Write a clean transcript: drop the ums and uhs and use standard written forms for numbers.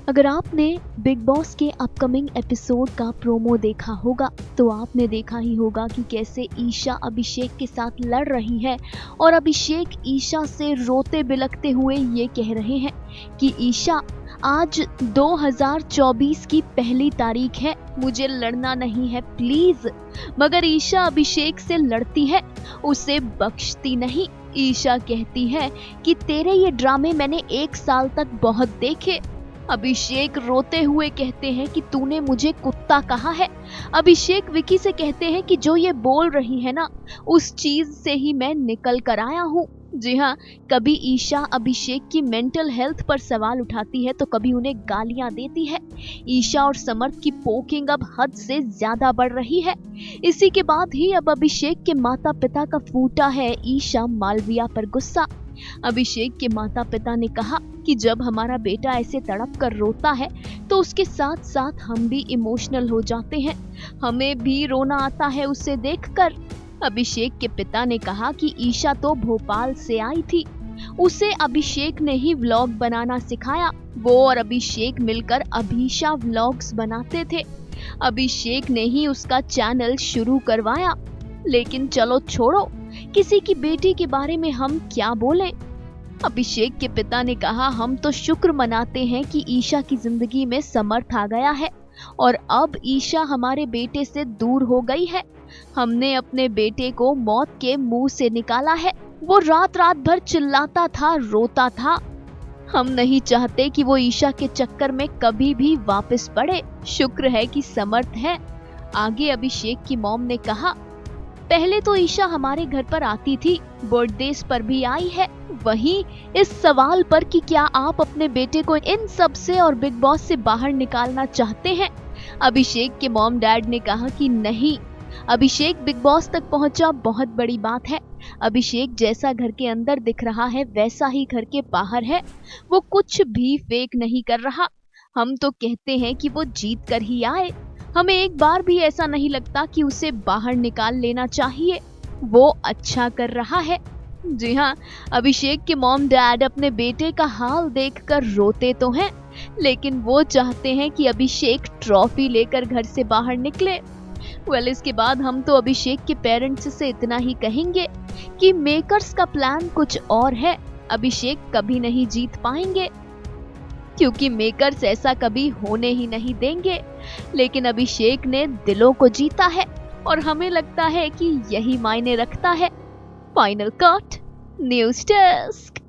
अगर आपने big boss के अपकमिंग एपिसोड का प्रोमो देखा होगा तो आपने देखा ही होगा कि कैसे ईशा अभिषेक के साथ लड़ रही है और अभिषेक ईशा से रोते बिलखते हुए ये कह रहे हैं कि ईशा, आज 2024 की पहली तारीख है, मुझे लड़ना नहीं है प्लीज। मगर ईशा अभिषेक से लड़ती है, उसे बख्शती नहीं। ईशा कहती है कि तेरे ये ड्रामे मैंने 1 साल तक बहुत देखे। अभिषेक रोते हुए कहते हैं कि तूने मुझे कुत्ता कहा है। अभिषेक विकी से कहते हैं कि जो ये बोल रही है ना, उस चीज से ही मैं निकल कर आया हूँ। जी हाँ, कभी ईशा अभिषेक की मेंटल हेल्थ पर सवाल उठाती है तो कभी उन्हें गालियां देती है। ईशा और समर्थ की पोकिंग अब हद से ज्यादा बढ़ रही है। इसी के बाद ही अब अभिषेक के माता पिता का फूटा है ईशा मालविया पर गुस्सा। अभिषेक के माता पिता ने कहा कि जब हमारा बेटा ऐसे तड़प कर रोता है तो उसके साथ साथ हम भी इमोशनल हो जाते हैं, हमें भी रोना आता है उसे देखकर। अभिषेक के पिता ने कहा कि ईशा तो भोपाल से आई थी, उसे अभिषेक ने ही व्लॉग बनाना सिखाया। वो और अभिषेक मिलकर अभीशा व्लॉग्स बनाते थे, अभिषेक ने ही उसका चैनल शुरू करवाया। लेकिन चलो छोड़ो, किसी की बेटी के बारे में हम क्या बोलें। अभिषेक के पिता ने कहा, हम तो शुक्र मनाते हैं कि ईशा की जिंदगी में समर्थ आ गया है और अब ईशा हमारे बेटे से दूर हो गई है। हमने अपने बेटे को मौत के मुंह से निकाला है। वो रात रात भर चिल्लाता था, रोता था। हम नहीं चाहते कि वो ईशा के चक्कर में कभी भी वापस पड़े। शुक्र है कि समर्थ है। आगे अभिषेक की मॉम ने कहा, पहले तो ईशा हमारे घर पर आती थी, बर्थडेज पर भी आई है। वहीं इस सवाल पर कि क्या आप अपने बेटे को इन सब से और बिग बॉस से बाहर निकालना चाहते हैं, अभिषेक के मॉम डैड ने कहा कि नहीं, अभिषेक बिग बॉस तक पहुंचा बहुत बड़ी बात है। अभिषेक जैसा घर के अंदर दिख रहा है वैसा ही घर के बाहर है। वो कुछ भी फेक नहीं कर रहा। हम तो कहते हैं कि वो जीत कर ही आए। हमें एक बार भी ऐसा नहीं लगता कि उसे बाहर निकाल लेना चाहिए। वो अच्छा कर रहा है। जी हाँ, अभिषेक के मॉम डैड अपने बेटे का हाल देखकर रोते तो हैं, लेकिन वो चाहते हैं कि अभिषेक ट्रॉफी लेकर घर से बाहर निकले। इसके बाद हम तो अभिषेक के पेरेंट्स से इतना ही कहेंगे कि मेकर्स का प्लान कुछ और है। अभिषेक कभी नहीं जीत पाएंगे क्योंकि मेकर्स ऐसा कभी होने ही नहीं देंगे। लेकिन अभिषेक ने दिलों को जीता है और हमें लगता है कि यही मायने रखता है। Final cut, news desk.